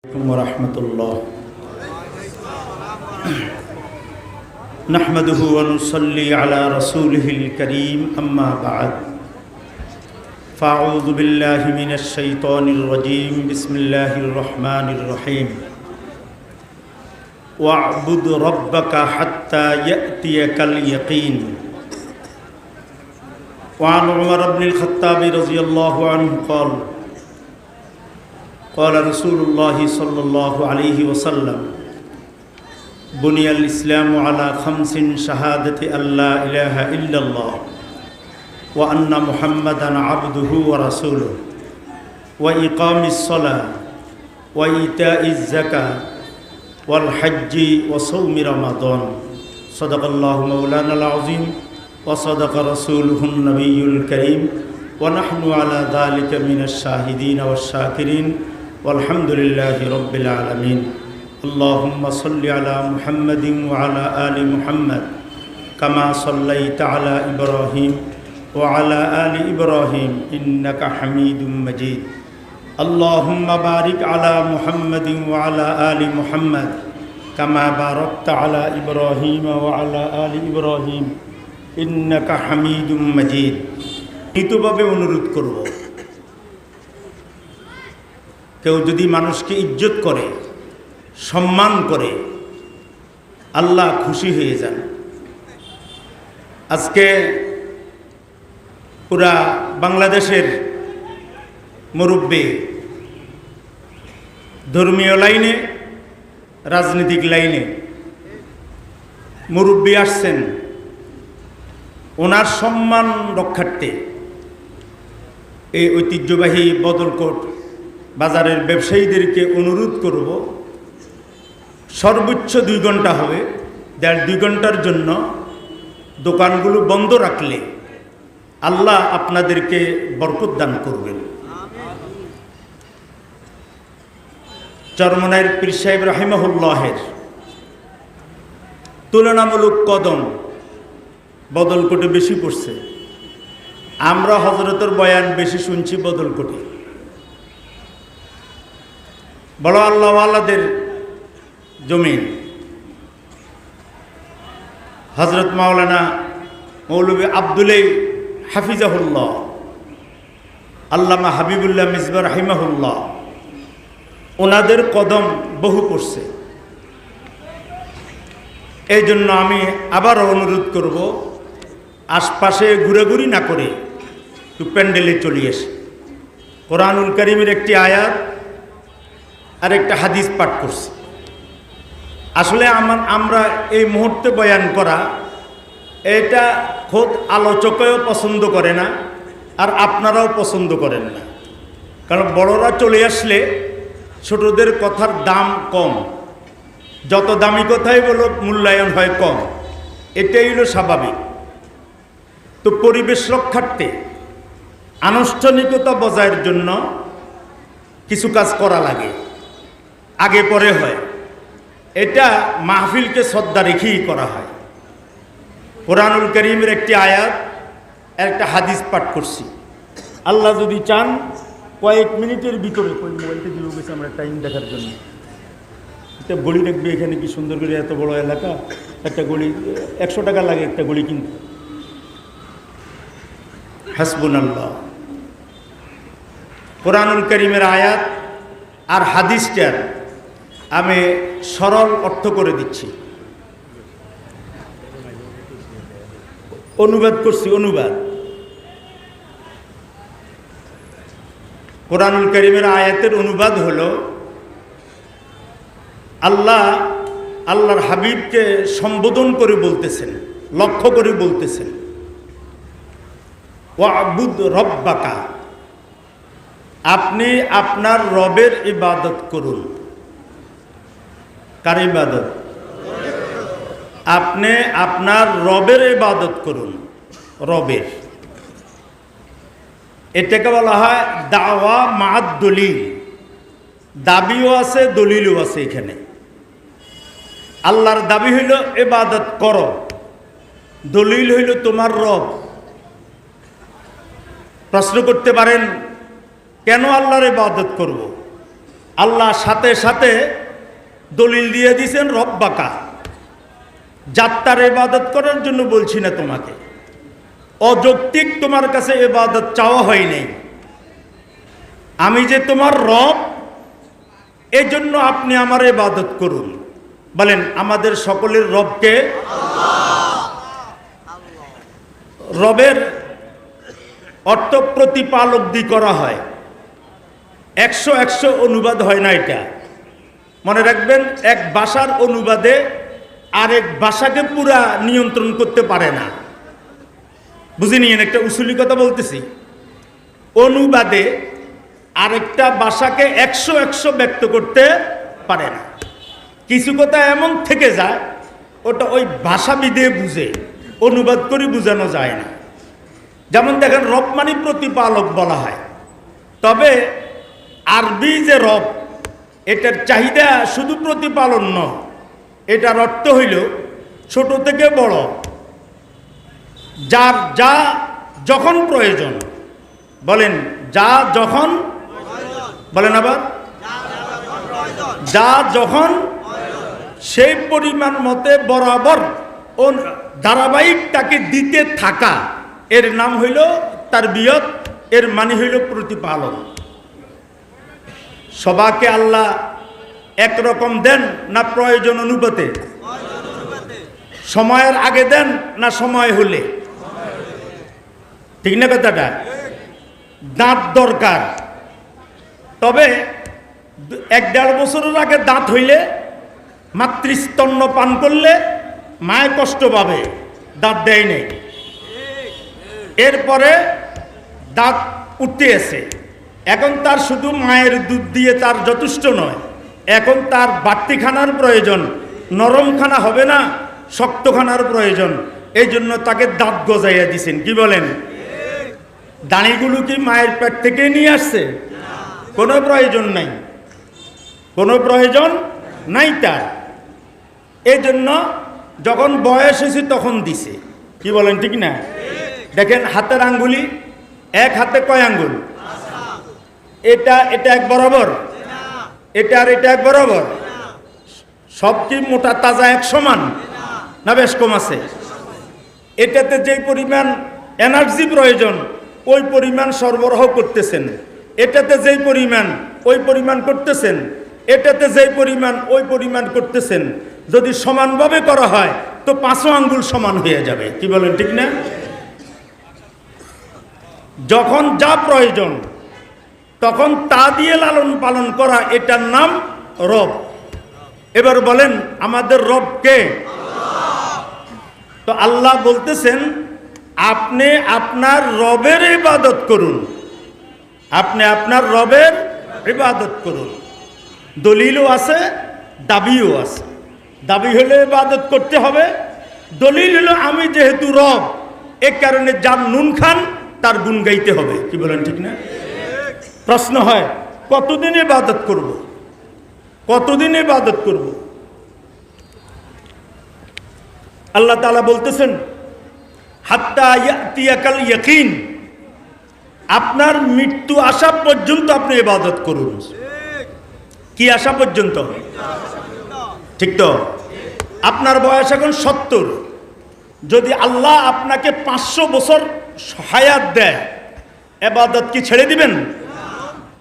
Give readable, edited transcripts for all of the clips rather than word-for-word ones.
वरहमतुल्लाह नहमदुहु व नुसल्ली अला रसूलिहिल करीम अम्मा बाद फ़अऊज़ु बिल्लाहि मिनश शैतानिर रजीम बिस्मिल्लाहिर रहमानिर रहीम वअब्दुद रब्बका हत्ता यअतियकल यकीन वअन उमर इब्नुल ख़त्ताब रज़ियल्लाहु अन्हु क़ाल रसूलुल्लाहि सल्लल्लाहु अलैहि वसल्लम बुनियल इस्लामु अला खम्सिन शहादति अल्ला इलाहा इल्लल्लाह व अन्ना मुहम्मदन अब्दुहु व रसूलुहु व इक़ामिस सलाह व ईताइज़ ज़कात वल हज्जि व सौमि रमज़ान सदक़ल्लाहु मौलानाल अज़ीम व सदक़ रसूलुहुन नबियुल करीम व नहनु अला ज़ालिका मिनश शाहिदीन वश्शाकिरीन वल्हम्दुलिल्लाहि रब्बिल आलमीन। अल्लाहुम्मा सल्लि अला मुहम्मदिन व अला आलि मुहम्मद कमा सल्लैता अला इब्राहीम व अला आलि इब्राहीम इन्नका हमीदुम मजीद। अल्लाहुम्मा बारिक अला मुहम्मदिन व अला आलि मुहम्मद कमा बारकता अला इब्राहीम व अला आलि इब्राहीम इन्नका हमीदुम मजीद। নীতভাবে অনুরোধ করব, কেউ যদি মানুষকে ইজ্জত করে, সম্মান করে, আল্লাহ খুশি হয়ে যান। আজকে পুরা বাংলাদেশের মুরব্বি, ধর্মীয় লাইনে, রাজনৈতিক লাইনে মুরব্বি আসছেন, ওনার সম্মান রক্ষার্থে এই ঐতিহ্যবাহী বদলকোট বাজারের ব্যবসায়ীদেরকে অনুরোধ করব, সর্বোচ্চ 2 ঘন্টা হবে, 1.5-2 ঘন্টার জন্য দোকানগুলো বন্ধ রাখলে আল্লাহ আপনাদেরকে বরকত দান করবেন। চরমনাইয়ের পীর সাহেব রাহিমাহুল্লাহের তুলনামূলক কদম বদলকোটে বেশি পড়ছে। আমরা হযরতের বয়ান বেশি শুনছি বদলকোটে। বড় আল্লাহওয়ালাদের জমিন। হযরত মাওলানা মৌলভী আব্দুলাই হাফিজাহুল্লাহ, আল্লামা হাবিবুল্লাহ মিসবাহ রাহিমাহুল্লাহ, ওনাদের কদম বহু পড়ছে। এই জন্য আমি আবারও অনুরোধ করব, আশপাশে ঘুরাঘুরি না করে একটু প্যান্ডেলে চলে আসে। কোরআনুল কারীমের একটি আয়াত আর একটা হাদিস পাঠ করছি। আসলে আমরা এই মুহূর্তে বয়ান করা, এটা খোদ আলোচকেও পছন্দ করে না, আর আপনারাও পছন্দ করেন না। কারণ বড়রা চলে আসলে ছোটদের কথার দাম কম, যত দামি কথাই বলো মূল্যায়ন হয় কম, এটাই হলো স্বাভাবিক। তো পরিবেশ রক্ষার্থে, আনুষ্ঠানিকতা বজায়ের জন্য কিছু কাজ করা লাগে, আগে পরে হয়। এটা মাহফিলকে শ্রদ্ধা রেখেই করা হয়। কোরআনুল কারীমের একটি আয়াত, একটা হাদিস পাঠ করছি। আল্লাহ যদি চান কয়েক মিনিটের ভিতরে, মোবাইলটা দিয়ে গেছে আমরা টাইম দেখার জন্য, একটা গলি দেখবে এখানে কি সুন্দর করে, এত বড় এলাকা, একটা গলি 100 টাকা লাগে একটা গলি কিনতে। হাসবুনাল্লাহ। কোরআনুল কারীমের আয়াত আর হাদিসটার আমি সরল অর্থ করে দিচ্ছি, অনুবাদ করছি। অনুবাদ, কোরআনুল কারীমের আয়াতের অনুবাদ হলো, আল্লাহর হাবিবকে সম্বোধন করে বলতেছেন, লক্ষ্য করে বলতেছেন, ওয়াবুদ রব্বাকা, আপনি আপনার রবের ইবাদত করুন। কার ইবাদত? আপনি আপনার রবের ইবাদত করুন, রবের। এটাকে বলা হয় দাওয়া মা'আদ দলিল। দাবিও আছে, দলিলও আছে। এখানে আল্লাহর দাবি হইল ইবাদত করো, দলিল হইল তোমার রব। প্রশ্ন করতে পারেন, কেন আল্লাহর ইবাদত করব? আল্লাহ সাথে সাথে দলিল দিয়ে দিয়েছেন রব্বাকা, যাত্রার ইবাদত করার জন্য বলছি না তোমাকে, অযৌক্তিক তোমার কাছে ইবাদত চাওয়া হয় নাই। আমি যে তোমার রব, এজন্য আপনি আমার ইবাদত করুন। বলেন আমাদের সকলের রবকে রবের অর্থ প্রতিপালক দি করা হয়। 100 অনুবাদ হয় না। এটা মনে রাখবেন, এক ভাষার অনুবাদে আরেক ভাষাকে পুরা নিয়ন্ত্রণ করতে পারে না। বুঝে নিয়েন, একটা উসুলি কথা বলতেছি। অনুবাদে আরেকটা ভাষাকে 100 ব্যক্ত করতে পারে না। কিছু কথা এমন থেকে যায়, ওটা ওই ভাষাবিদে বুঝে, অনুবাদ করে বোঝানো যায় না। যেমন দেখেন, রব মানে প্রতিপালক বলা হয়, তবে আরবি যে রব, এটার চাহিদা শুধু প্রতিপালন নয়, এটার অর্থ হইল ছোট থেকে বড়, যার যা যখন প্রয়োজন। বলেন যা যখন, বলেন আবার যা যখন, সেই পরিমাণ মতে বরাবর ও ধারাবাহিক তাকে দিতে থাকা, এর নাম হইল তারবিয়ত, এর মানে হইল প্রতিপালন। সবাকে আল্লাহ একরকম দেন না প্রয়োজন অনুপাতে? সময়ের আগে দেন না সময় হলে? ঠিক না কথাটা? দাঁত দরকার, তবে 1-1.5 বছরের আগে দাঁত হইলে, মাতৃস্তন্য পান করলে মায়ে কষ্ট পাবে, দাঁত দেয় নেই। এরপরে দাঁত উঠতে এসে, এখন তার শুধু মায়ের দুধ দিয়ে তার যথেষ্ট নয়, এখন তার বাড়তি খানার প্রয়োজন। নরম খানা হবে না, শক্ত খানার প্রয়োজন। এই জন্য তাকে দাঁত গজাইয়া দিছেন। কি বলেন? দাঁড়িগুলো কি মায়ের পেট থেকে নিয়ে আসছে? কোনো প্রয়োজন নাই, কোনো প্রয়োজন নাই তার। এই জন্য যখন বয়স হয়েছে তখন দিছে। কি বলেন? ঠিক না? দেখেন হাতের আঙ্গুলি, এক হাতে কয় আঙ্গুল? এটা এক বরাবর, এটা আর এটা এক বরাবর। সব কি মোটা তাজা এক সমান না বেশ কম আছে? এটাতে যে পরিমাণ এনার্জি প্রয়োজন ওই পরিমাণ সরবরাহ করতেছেন, এটাতে যেই পরিমাণ ওই পরিমাণ করতেছেন, এটাতে যেই পরিমাণ ওই পরিমাণ করতেছেন। যদি সমানভাবে করা হয় তো 5 আঙ্গুল সমান হয়ে যাবে। কি বলেন? ঠিক না? যখন যা প্রয়োজন তখন তা দিয়ে লালন পালন করা, এটার নাম রব। এবার বলেন আমাদের রব কে? তো আল্লাহ বলতেছেন আপনি আপনার রবের ইবাদত করুন, আপনি আপনার রবের ইবাদত করুন। দলিলও আছে, দাবিও আছে। দাবি হলে ইবাদত করতে হবে, দলিল হলো আমি যেহেতু রব, এ কারণে যার নুন খান তার গুণ গাইতে হবে। কি বলেন? ঠিক না? প্রশ্ন হয় কতদিন ইবাদত করব, কতদিন ইবাদত করব? আল্লাহ তাআলা বলতেছেন হাত্তা ইয়াতিয়াকাল ইয়াকিন, আপনার মৃত্যু আসা পর্যন্ত আপনি ইবাদত করুন। কি আসা পর্যন্ত? ঠিক তো? আপনার বয়স এখন 70, যদি আল্লাহ আপনাকে 500 বছর হায়াত দেয়, ইবাদত কি ছেড়ে দিবেন?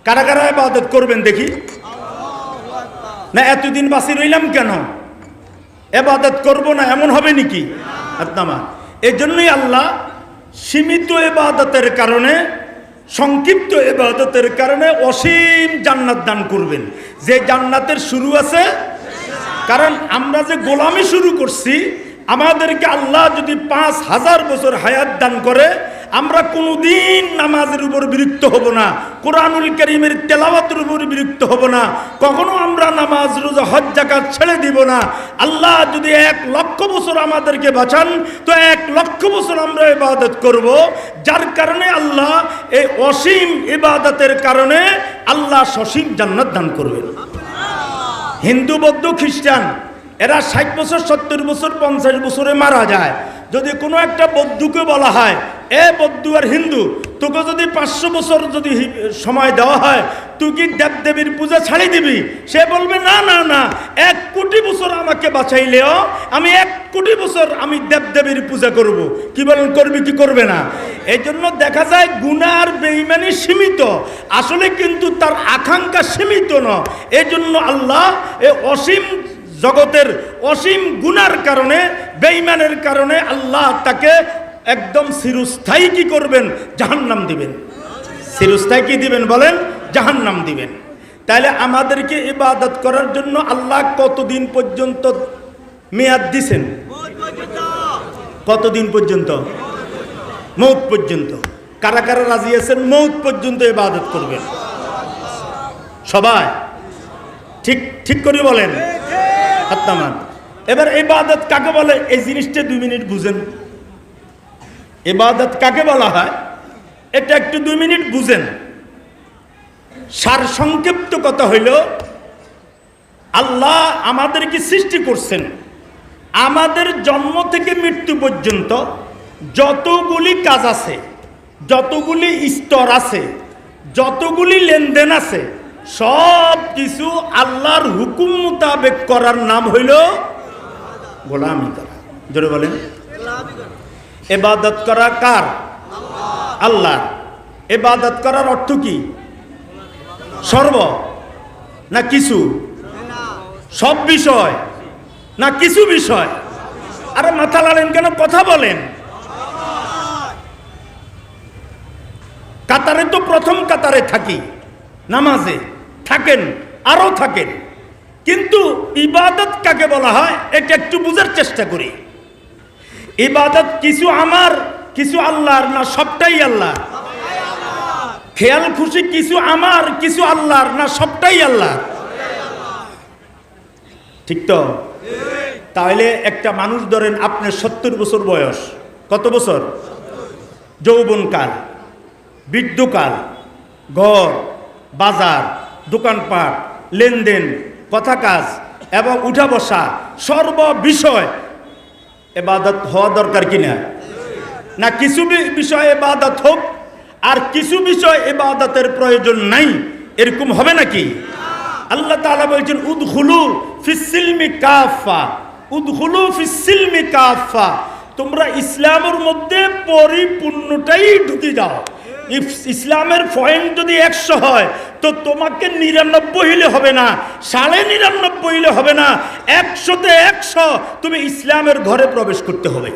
কারা কারা ইবাদত করবেন দেখি? না এতদিন বাঁচি রইলাম কেন, ইবাদত করব না, এমন হবে নাকি? আপনামা এই জন্যই আল্লাহ সীমিত ইবাদতের কারণে, সংক্ষিপ্ত ইবাদতের কারণে অসীম জান্নাত দান করবেন। যে জান্নাতের শুরু আছে, কারণ আমরা যে গোলামি শুরু করছি, আমাদেরকে আল্লাহ যদি 5000 বছর হায়াত দান করে, আমরা কোনোদিন নামাজের উপর বিরক্ত হব না, কোরআনুল কারীমের তেলাওয়াতের উপর বিরক্ত হব না, কখনো আমরা নামাজ রোজা হজ যাকাত ছেড়ে দিব না। আল্লাহ যদি 1,00,000 বছর আমাদেরকে বাঁচান তো 1,00,000 বছর আমরা ইবাদত করব। যার কারণে আল্লাহ এই অসীম ইবাদতের কারণে আল্লাহ সসীম জান্নাত দান করবেন। হিন্দু বৌদ্ধ খ্রিস্টান এরা 60 বছর 70 বছর 50 বছরে মারা যায়। যদি কোনো একটা বৌদ্ধকে বলা হয় এ বৌদ্ধ আর হিন্দু, তোকে যদি 500 বছর যদি সময় দেওয়া হয় তুই কি দেবদেবীর পূজা ছাড়ি দিবি? সে বলবে না না না, 1 কোটি বছর আমাকে বাঁচাইলেও আমি 1 কোটি বছর আমি দেবদেবীর পূজা করব। কি বলেন, করবি কি করবে না? এই জন্য দেখা যায় গুনাহ আর বেঈমানি সীমিত, আসলে কিন্তু তার আকাঙ্ক্ষা সীমিত নয়। এই জন্য আল্লাহ এই অসীম জগতের অসীম গুনার কারণে, বেঈমানের কারণে আল্লাহ তাকে একদম চিরস্থায়ী কি করবেন? জাহান্নাম দিবেন। চিরস্থায়ী কি দিবেন বলেন? জাহান্নাম দিবেন। তাহলে আমাদেরকে ইবাদত করার জন্য আল্লাহ কতদিন পর্যন্ত মেয়াদ দিছেন? কতদিন পর্যন্ত? মৌত পর্যন্ত। কারা কারা রাজি আছেন মৌত পর্যন্ত ইবাদত করবেন? সবাই ঠিক ঠিক করে বলেন। আত্মান। এবার ইবাদত কাকে বলে এই জিনিসটা 2 মিনিট বুঝেন। ইবাদত কাকে বলা হয় এটা একটু 2 মিনিট বুঝেন। সার সংক্ষিপ্ত কথা হইল, আল্লাহ আমাদেরকে সৃষ্টি করছেন, আমাদের জন্ম থেকে মৃত্যু পর্যন্ত যতগুলি কাজ আছে, যতগুলি স্তর আছে, যতগুলি লেনদেন আছে, সব কিছু আল্লাহর হুকুম মোতাবেক করার নাম হইল গোলামি করা। জোরে বলেন। ইবাদত করা কার? আল্লাহ। ইবাদত করার অর্থ কি? সর্ব না কিছু? সব বিষয় না কিছু বিষয়? আরে মাথা লালেন কেন? কথা বলেন। কাতারে তো প্রথম কাতারে থাকি, নামাজে থাকেন, আরো থাকেন, কিন্তু ইবাদত কাকে বলা হয় এটা একটু বুঝার চেষ্টা করি। ইবাদত কিছু আমার কিছু আল্লাহর, না সবটাই আল্লাহ? খেয়াল খুশি কিছু আমার কিছু আল্লাহর, না সবটাই আল্লাহ? ঠিক তো? তাহলে একটা মানুষ ধরেন আপনার 70 বছর বয়স, কত বছর? যৌবনকাল, বৃদ্ধকাল, ঘর বাজার, দোকানপাট, লেনদেন, কথা কাজ এবং উঠা বসা, সর্ব বিষয় ইবাদত হওয়া দরকার কিনা? না কিছু বিষয় ইবাদত হোক আর কিছু বিষয় ইবাদতের প্রয়োজন নাই, এরকম হবে নাকি? আল্লাহ তাআলা বলেছেন উদখুলু ফিস সিলমি কাফা, উদখুলু ফিস সিলমি কাফা, তোমরা ইসলামের মধ্যে পরিপূর্ণটাই ঢুকে যাও। ইসলামের পয়েন্ট যদি 100 হয় তো তোমাকে 99 হইলে হবে না, 99.5 হইলে হবে না, 100তে 100 তুমি ইসলামের ঘরে প্রবেশ করতে হবে।